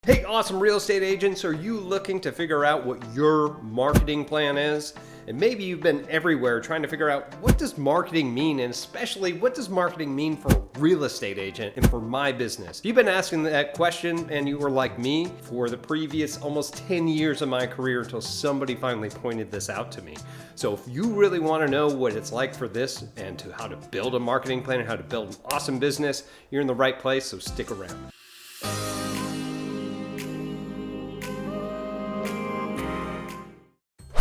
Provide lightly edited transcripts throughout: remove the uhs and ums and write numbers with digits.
Hey, awesome real estate agents, are you looking to figure out what your marketing plan is? And maybe you've been everywhere trying to figure out what does marketing mean, and especially what does marketing mean for a real estate agent and for my business? If you've been asking that question and you were like me for the previous almost 10 years of my career until somebody finally pointed this out to me. So if you really want to know what it's like for this and to how to build a marketing plan and how to build an awesome business, you're in the right place, so stick around.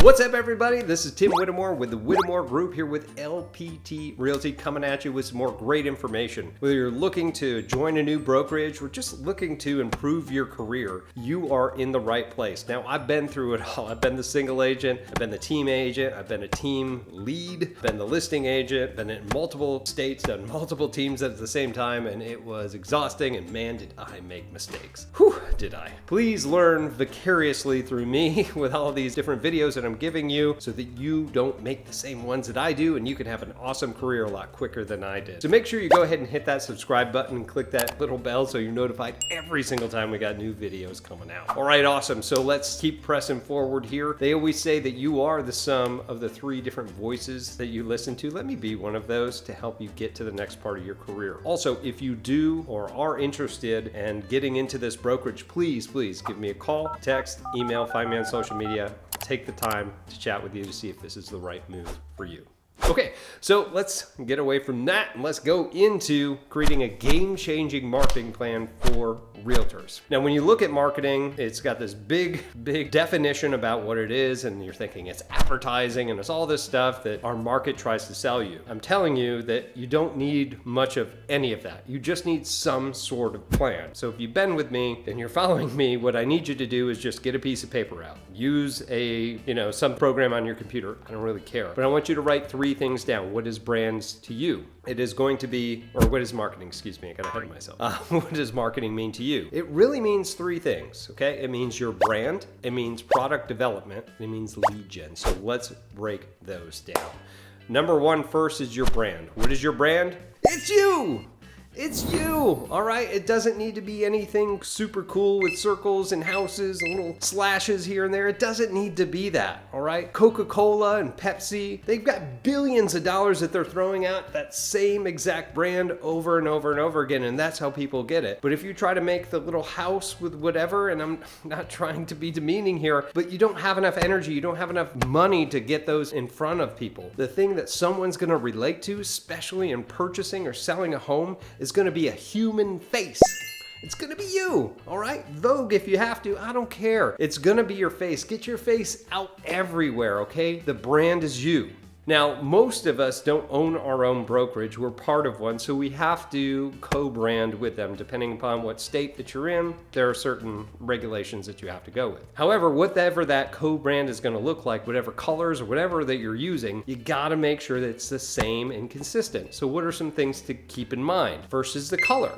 What's up, everybody? This is Tim Whittemore with the Whittemore Group here with LPT Realty, coming at you with some more great information. Whether you're looking to join a new brokerage or just looking to improve your career, you are in the right place. Now, I've been through it all. I've been the single agent, I've been the team agent, I've been a team lead, been the listing agent, been in multiple states, done multiple teams at the same time, and it was exhausting, and man, did I make mistakes. Whew, did I. Please learn vicariously through me with all of these different videos that I'm giving you so that you don't make the same ones that I do and you can have an awesome career a lot quicker than I did. So make sure you go ahead and hit that subscribe button and click that little bell so you're notified every single time we got new videos coming out. All right, awesome. So let's keep pressing forward here. They always say that you are the sum of the 3 different voices that you listen to. Let me be one of those to help you get to the next part of your career. Also, if you do or are interested in getting into this brokerage, please give me a call, text, email, find me on social media. Take the time to chat with you to see if this is the right move for you. Okay, so let's get away from that and let's go into creating a game-changing marketing plan for realtors. Now, when you look at marketing, it's got this big definition about what it is, and you're thinking it's advertising and it's all this stuff that our market tries to sell you. I'm telling you that you don't need much of any of that. You just need some sort of plan. So if you've been with me and you're following me, what I need you to do is just get a piece of paper out. Use some program on your computer. I don't really care. But I want you to write 3 things down. What is brands to you? It is going to be, or what is marketing? Excuse me, I got ahead of myself. What does marketing mean to you? It really means 3 things, okay? It means your brand, it means product development, and it means lead gen. So let's break those down. Number 1 first is your brand. What is your brand? It's you! It's you, all right? It doesn't need to be anything super cool with circles and houses and little slashes here and there. It doesn't need to be that, all right? Coca-Cola and Pepsi, they've got billions of dollars that they're throwing out that same exact brand over and over and over again, and that's how people get it. But if you try to make the little house with whatever, and I'm not trying to be demeaning here, but you don't have enough energy, you don't have enough money to get those in front of people. The thing that someone's gonna relate to, especially in purchasing or selling a home, is going to be a human face. It's going to be you, all right? Vogue if you have to, I don't care. It's going to be your face. Get your face out everywhere, okay? The brand is you. Now, most of us don't own our own brokerage. We're part of one, so we have to co-brand with them. Depending upon what state that you're in, there are certain regulations that you have to go with. However, whatever that co-brand is going to look like, whatever colors or whatever that you're using, you got to make sure that it's the same and consistent. So what are some things to keep in mind? First is the color.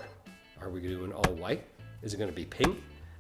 Are we doing all white? Is it going to be pink?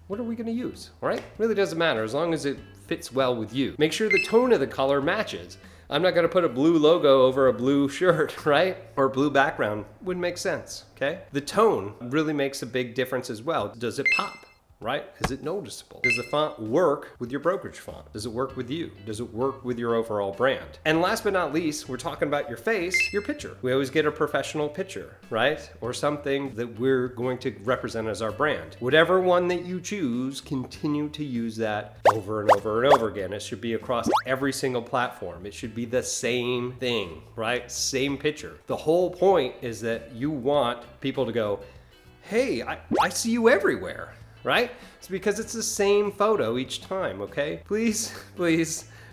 What are we going to use? All right? Really doesn't matter as long as it fits well with you. Make sure the tone of the color matches. I'm not going to put a blue logo over a blue shirt, right? Or blue background. Wouldn't make sense, okay? The tone really makes a big difference as well. Does it pop? Right? Is it noticeable? Does the font work with your brokerage font? Does it work with you? Does it work with your overall brand? And last but not least, we're talking about your face, your picture. We always get a professional picture, right? Or something that we're going to represent as our brand. Whatever one that you choose, continue to use that over and over and over again. It should be across every single platform. It should be the same thing, right? Same picture. The whole point is that you want people to go, hey, I see you everywhere. Right? It's because it's the same photo each time, okay? Please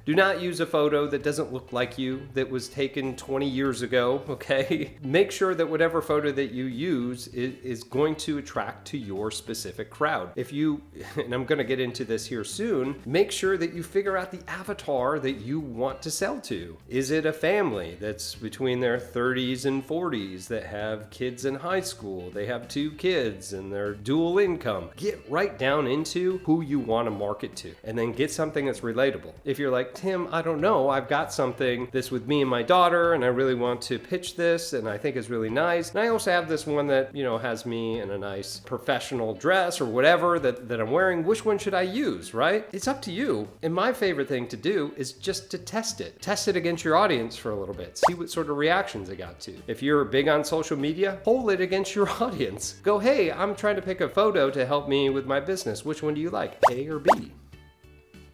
do not use a photo that doesn't look like you, that was taken 20 years ago, okay? Make sure that whatever photo that you use is going to attract to your specific crowd. If you, and I'm gonna get into this here soon, make sure that you figure out the avatar that you want to sell to. Is it a family that's between their 30s and 40s that have kids in high school? They have 2 kids and they're dual income. Get right down into who you want to market to and then get something that's relatable. If you're like, like, Tim, I don't know. I've got something this with me and my daughter, and I really want to pitch this, and I think it's really nice. And I also have this one that, has me in a nice professional dress or whatever that I'm wearing. Which one should I use, right? It's up to you. And my favorite thing to do is just to test it. Test it against your audience for a little bit. See what sort of reactions it got to. If you're big on social media, poll it against your audience. Go, hey, I'm trying to pick a photo to help me with my business. Which one do you like, A or B?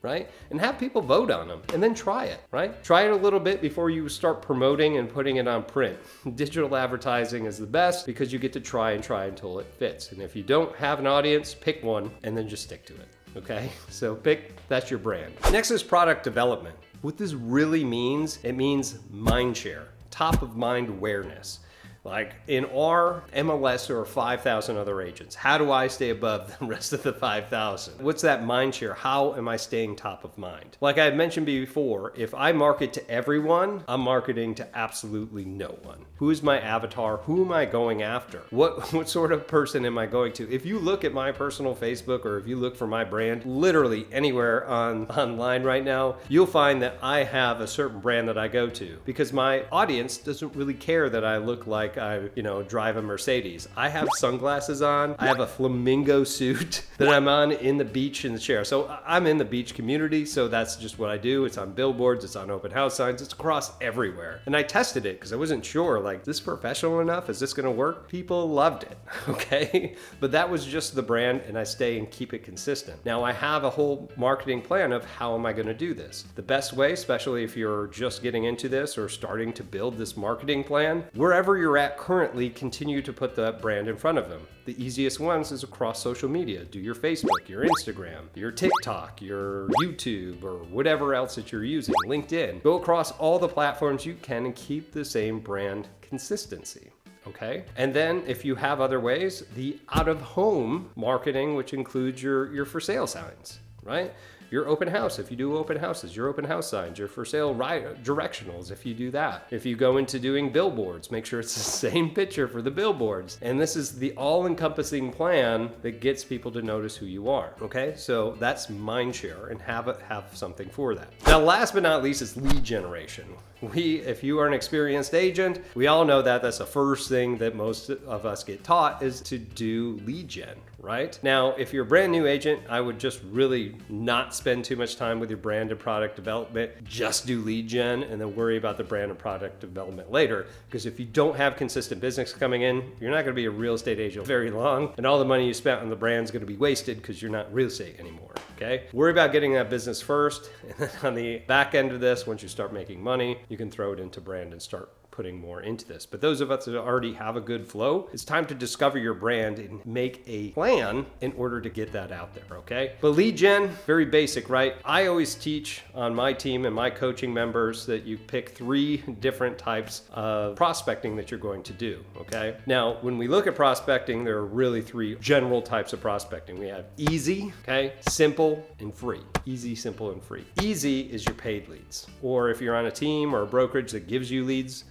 Right? And have people vote on them and then try it, right? Try it a little bit before you start promoting and putting it on print. Digital advertising is the best because you get to try until it fits. And if you don't have an audience, pick one and then just stick to it, okay? So that's your brand. Next is product development. What this really means, it means mind share, top of mind awareness. Like in our MLS, there are 5,000 other agents. How do I stay above the rest of the 5,000? What's that mind share? How am I staying top of mind? Like I mentioned before, if I market to everyone, I'm marketing to absolutely no one. Who is my avatar? Who am I going after? What sort of person am I going to? If you look at my personal Facebook or if you look for my brand, literally anywhere online right now, you'll find that I have a certain brand that I go to because my audience doesn't really care that I look like I drive a Mercedes. I have sunglasses on. I have a flamingo suit that I'm on in the beach in the chair. So I'm in the beach community. So that's just what I do. It's on billboards. It's on open house signs. It's across everywhere. And I tested it because I wasn't sure, like, is this professional enough? Is this going to work? People loved it. Okay. But that was just the brand and I stay and keep it consistent. Now I have a whole marketing plan of how am I going to do this? The best way, especially if you're just getting into this or starting to build this marketing plan, wherever you're at currently, continue to put that brand in front of them. The easiest ones is across social media. Do your Facebook, your Instagram, your TikTok, your YouTube, or whatever else that you're using, LinkedIn. Go across all the platforms you can and keep the same brand consistency. Okay. And then if you have other ways, the out-of-home marketing, which includes your for sale signs, right? Your open house, if you do open houses, your open house signs, your for sale directionals, if you do that. If you go into doing billboards, make sure it's the same picture for the billboards. And this is the all-encompassing plan that gets people to notice who you are, okay? So that's mind share and have something for that. Now, last but not least is lead generation. If you are an experienced agent, we all know that that's the first thing that most of us get taught is to do lead gen, right? Now, if you're a brand new agent, I would just really not spend too much time with your brand and product development. Just do lead gen and then worry about the brand and product development later. Because if you don't have consistent business coming in, you're not going to be a real estate agent very long. And all the money you spent on the brand is going to be wasted because you're not real estate anymore. Okay? Worry about getting that business first. And then on the back end of this, once you start making money, you can throw it into brand and start putting more into this. But those of us that already have a good flow, it's time to discover your brand and make a plan in order to get that out there, okay? But lead gen, very basic, right? I always teach on my team and my coaching members that you pick 3 different types of prospecting that you're going to do, okay? Now, when we look at prospecting, there are really 3 general types of prospecting. We have easy, okay, simple, and free. Easy, simple, and free. Easy is your paid leads. Or if you're on a team or a brokerage that gives you leads,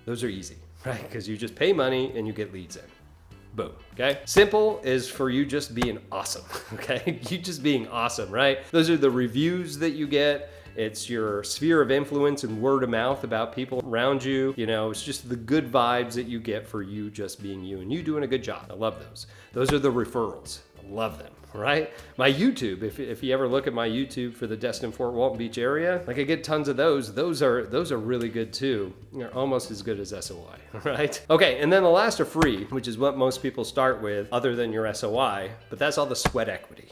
those are easy, right? Because you just pay money and you get leads in. Boom, okay? Simple is for you just being awesome, okay? You just being awesome, right? Those are the reviews that you get. It's your sphere of influence and word of mouth about people around you. It's just the good vibes that you get for you just being you and you doing a good job. I love those. Those are the referrals. I love them, right? My YouTube, if you ever look at my YouTube for the Destin, Fort Walton Beach area, like I get tons of those. Those are really good too. They're almost as good as SOI, right? Okay, and then the last are free, which is what most people start with other than your SOI, but that's all the sweat equity.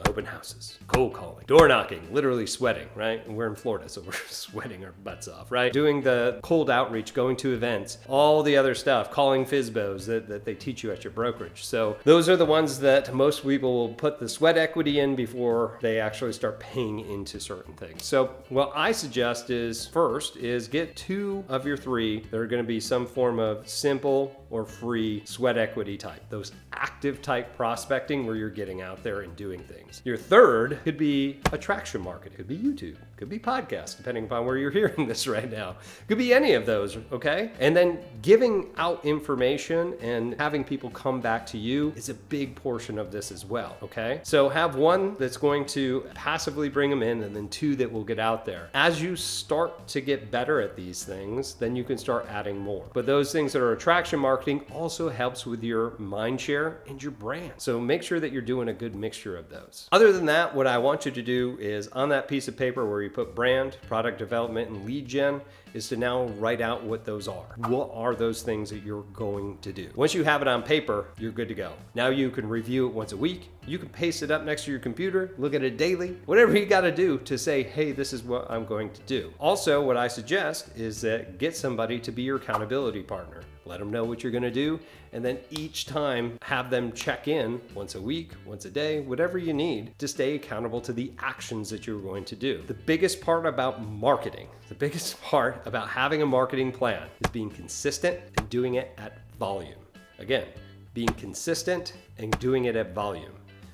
Open houses, cold calling, door knocking, literally sweating, right? And we're in Florida, so we're sweating our butts off, right? Doing the cold outreach, going to events, all the other stuff, calling FSBOs that they teach you at your brokerage. So those are the ones that most people will put the sweat equity in before they actually start paying into certain things. So what I suggest is first is get 2 of your 3 that are going to be some form of simple or free sweat equity type, those active type prospecting where you're getting out there and doing things. things. Your third could be attraction marketing. Could be YouTube, could be podcast, depending upon where you're hearing this right now. Could be any of those, okay? And then giving out information and having people come back to you is a big portion of this as well, okay? So have one that's going to passively bring them in, and then two that will get out there. As you start to get better at these things, then you can start adding more. But those things that are attraction marketing also helps with your mind share and your brand. So make sure that you're doing a good mixture of those. Other than that, what I want you to do is on that piece of paper where you put brand, product development, and lead gen, is to now write out what those are. What are those things that you're going to do? Once you have it on paper, you're good to go. Now you can review it once a week. You can paste it up next to your computer, look at it daily, whatever you gotta do to say, hey, this is what I'm going to do. Also, what I suggest is that get somebody to be your accountability partner. Let them know what you're gonna do, and then each time have them check in once a week, once a day, whatever you need to stay accountable to the actions that you're going to do. The biggest part about marketing, the biggest part about having a marketing plan is being consistent and doing it at volume. Again, being consistent and doing it at volume.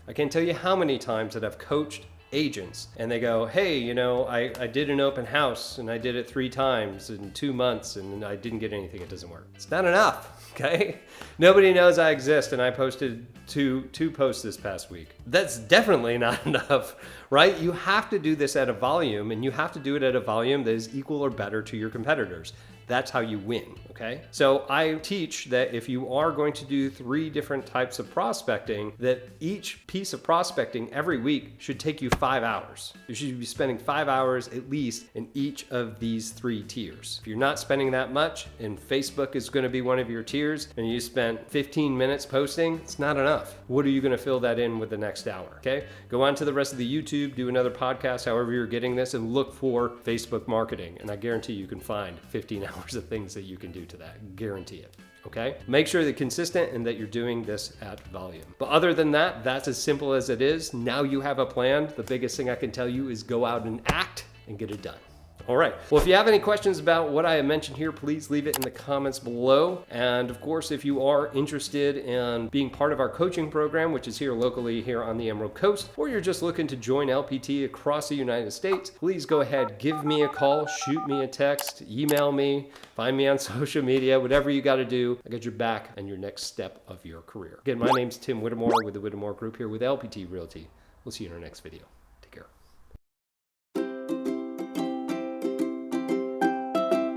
I can't tell you how many times that I've coached agents and they go, hey, you know, I did an open house and I did it 3 times in 2 months and I didn't get anything. It doesn't work. It's not enough, okay? Nobody knows I exist and I posted two posts this past week. That's definitely not enough, right? You have to do this at a volume, and you have to do it at a volume that is equal or better to your competitors. That's how you win, okay? So I teach that if you are going to do 3 different types of prospecting, that each piece of prospecting every week should take you 5 hours. You should be spending 5 hours at least in each of these 3 tiers. If you're not spending that much, and Facebook is gonna be one of your tiers, and you spent 15 minutes posting, it's not enough. What are you gonna fill that in with the next hour, okay? Go on to the rest of the YouTube, do another podcast, however you're getting this, and look for Facebook marketing, and I guarantee you can find 15 hours of things that you can do to that. Guarantee it. Okay? Make sure that consistent and that you're doing this at volume. But other than that, that's as simple as it is. Now you have a plan. The biggest thing I can tell you is go out and act and get it done. All right. Well, if you have any questions about what I have mentioned here, please leave it in the comments below. And of course, if you are interested in being part of our coaching program, which is here locally here on the Emerald Coast, or you're just looking to join LPT across the United States, please go ahead, give me a call, shoot me a text, email me, find me on social media, whatever you got to do. I got your back and your next step of your career. Again, my name's Tim Whittemore with the Whittemore Group here with LPT Realty. We'll see you in our next video.